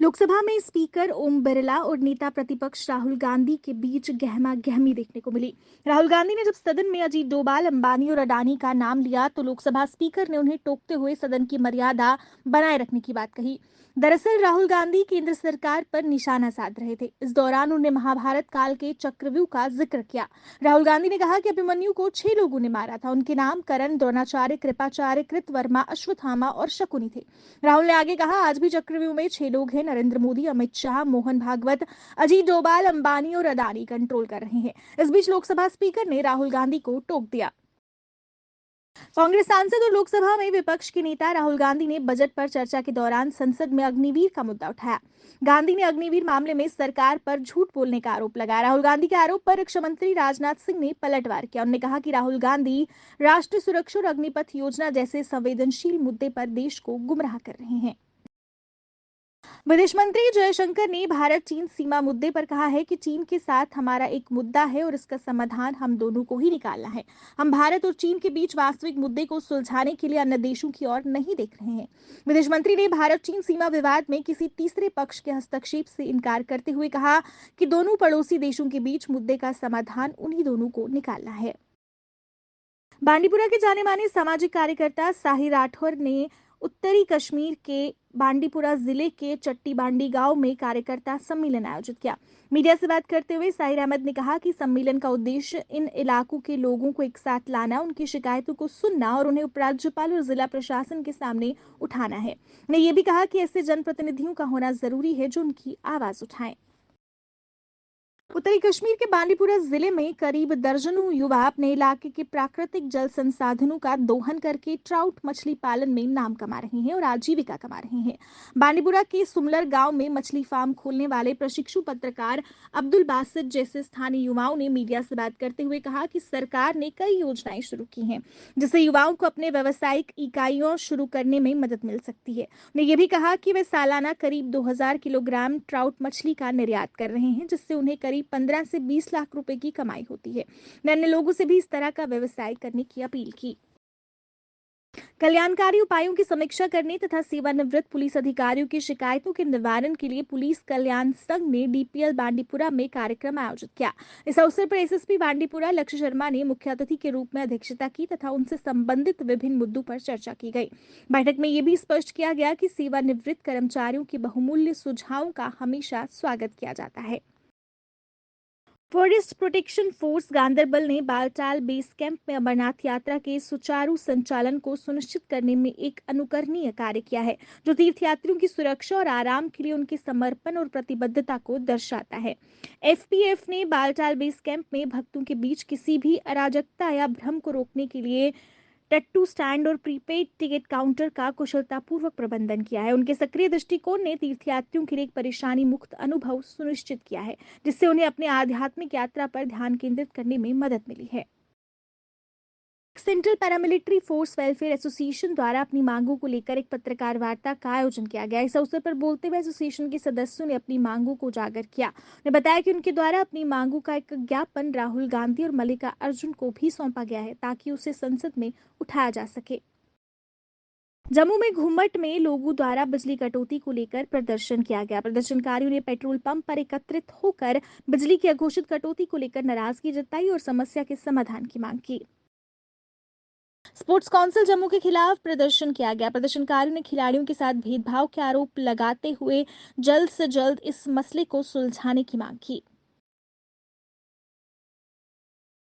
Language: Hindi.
लोकसभा में स्पीकर ओम बिरला और नेता प्रतिपक्ष राहुल गांधी के बीच गहमा गहमी देखने को मिली। राहुल गांधी ने जब सदन में अजीत डोभाल, अंबानी और अडानी का नाम लिया तो लोकसभा स्पीकर ने उन्हें टोकते हुए सदन की मर्यादा बनाए रखने की बात कही। दरअसल राहुल गांधी केंद्र सरकार पर निशाना साध रहे थे। इस दौरान उन्होंने महाभारत काल के चक्रव्यूह का जिक्र किया। राहुल गांधी ने कहा कि अभिमन्यु को 6 लोगों ने मारा था। उनके नाम कर्ण, द्रोणाचार्य, कृपाचार्य, कृतवर्मा, अश्वत्थामा और शकुनी थे। राहुल ने आगे कहा, आज भी चक्रव्यूह में 6 लोग हैं। नरेंद्र मोदी, अमित शाह, मोहन भागवत, अजीत डोभाल, अंबानी और अडानी कंट्रोल कर रहे हैं। इस बीच लोकसभा स्पीकर ने राहुल गांधी को टोक दिया। कांग्रेस सांसद और लोकसभा में विपक्ष के नेता राहुल गांधी ने बजट पर चर्चा के दौरान संसद में अग्निवीर का मुद्दा उठाया। गांधी ने अग्निवीर मामले में सरकार पर झूठ बोलने का आरोप लगाया। राहुल गांधी के आरोप पर रक्षा मंत्री राजनाथ सिंह ने पलटवार किया। उन्होंने कहा कि राहुल गांधी राष्ट्रीय सुरक्षा और अग्निपथ योजना जैसे संवेदनशील मुद्दे पर देश को गुमराह कर रहे हैं। विदेश मंत्री जयशंकर ने भारत चीन सीमा मुद्दे पर कहा है कि चीन के साथ हमारा एक मुद्दा है और इसका समाधान हम दोनों को ही निकालना है। हम भारत और चीन के बीच वास्तविक मुद्दे को सुलझाने के लिए अन्य देशों की ओर नहीं देख रहे हैं। विदेश मंत्री ने भारत चीन सीमा विवाद में किसी तीसरे पक्ष के हस्तक्षेप से इनकार करते हुए कहा कि दोनों पड़ोसी देशों के बीच मुद्दे का समाधान उन्हीं दोनों को निकालना है। बांडीपुरा के जाने माने सामाजिक कार्यकर्ता साहिर राठौर ने उत्तरी कश्मीर के बांडीपुरा जिले के चट्टी बांडी गांव में कार्यकर्ता सम्मेलन आयोजित किया। मीडिया से बात करते हुए साहिर अहमद ने कहा कि सम्मेलन का उद्देश्य इन इलाकों के लोगों को एक साथ लाना, उनकी शिकायतों को सुनना और उन्हें उपराज्यपाल और जिला प्रशासन के सामने उठाना है। उन्होंने ये भी कहा कि ऐसे जनप्रतिनिधियों का होना जरूरी है जो उनकी आवाज उठाएं। उत्तरी कश्मीर के बांडीपुरा जिले में करीब दर्जनों युवा अपने इलाके के प्राकृतिक जल संसाधनों का दोहन करके ट्राउट मछली पालन में नाम कमा रहे हैं और आजीविका कमा रहे हैं। बांडीपुरा के सुमलर गांव में मछली फार्म खोलने वाले प्रशिक्षु पत्रकार अब्दुल बासित जैसे स्थानीय युवाओं ने मीडिया से बात करते हुए कहा कि सरकार ने कई योजनाएं शुरू की हैं जिससे युवाओं को अपने व्यावसायिक इकाइयों शुरू करने में मदद मिल सकती है। उन्होंने ये भी कहा कि वे सालाना करीब 2000 किलोग्राम ट्राउट मछली का निर्यात कर रहे हैं जिससे उन्हें करीब 15 से 20 लाख रुपए की कमाई होती है। अन्य लोगों से भी इस तरह का व्यवसाय करने की अपील की। कल्याणकारी उपायों की समीक्षा करने तथा सेवानिवृत्त पुलिस अधिकारियों की शिकायतों के निवारण के लिए पुलिस कल्याण संघ ने डीपीएल बांडीपुरा में कार्यक्रम आयोजित किया। इस अवसर पर एसएसपी बांडीपुरा लक्ष्य शर्मा ने मुख्य अतिथि के रूप में अध्यक्षता की तथा उनसे संबंधित विभिन्न मुद्दों पर चर्चा की गई। बैठक में यह भी स्पष्ट किया गया कि सेवानिवृत्त कर्मचारियों के बहुमूल्य सुझावों का हमेशा स्वागत किया जाता है। फॉरेस्ट प्रोटेक्शन फोर्स गांदरबल ने बालटाल बेस कैंप में अमरनाथ यात्रा के सुचारू संचालन को सुनिश्चित करने में एक अनुकरणीय कार्य किया है जो तीर्थयात्रियों की सुरक्षा और आराम के लिए उनके समर्पण और प्रतिबद्धता को दर्शाता है। एफपीएफ ने बालटाल बेस कैंप में भक्तों के बीच किसी भी अराजकता या भ्रम को रोकने के लिए टट्टू स्टैंड और प्रीपेड टिकट काउंटर का कुशलतापूर्वक प्रबंधन किया है। उनके सक्रिय दृष्टिकोण ने तीर्थयात्रियों के लिए एक परेशानी मुक्त अनुभव सुनिश्चित किया है जिससे उन्हें अपने आध्यात्मिक यात्रा पर ध्यान केंद्रित करने में मदद मिली है। Central paramilitary force welfare association द्वारा अपनी मांगों को लेकर एक पत्रकार वार्ता का आयोजन किया गया। इस अवसर पर बोलते हुए एसोसिएशन के सदस्यों ने अपनी मांगों को उजागर किया। उन्होंने बताया कि उनके द्वारा अपनी मांगों का एक ज्ञापन राहुल गांधी और मल्लिका अर्जुन को भी सौंपा गया है ताकि उसे संसद में उठाया जा सके। जम्मू में घूमट में लोगों द्वारा बिजली कटौती को लेकर प्रदर्शन किया गया। प्रदर्शनकारियों ने पेट्रोल पंप पर एकत्रित होकर बिजली की अघोषित कटौती को लेकर नाराजगी जताई और समस्या के समाधान की मांग की। स्पोर्ट्स काउंसिल जम्मू के खिलाफ प्रदर्शन किया गया। प्रदर्शनकारियों ने खिलाड़ियों के साथ भेदभाव के आरोप लगाते हुए जल्द से जल्द इस मसले को सुलझाने की मांग की।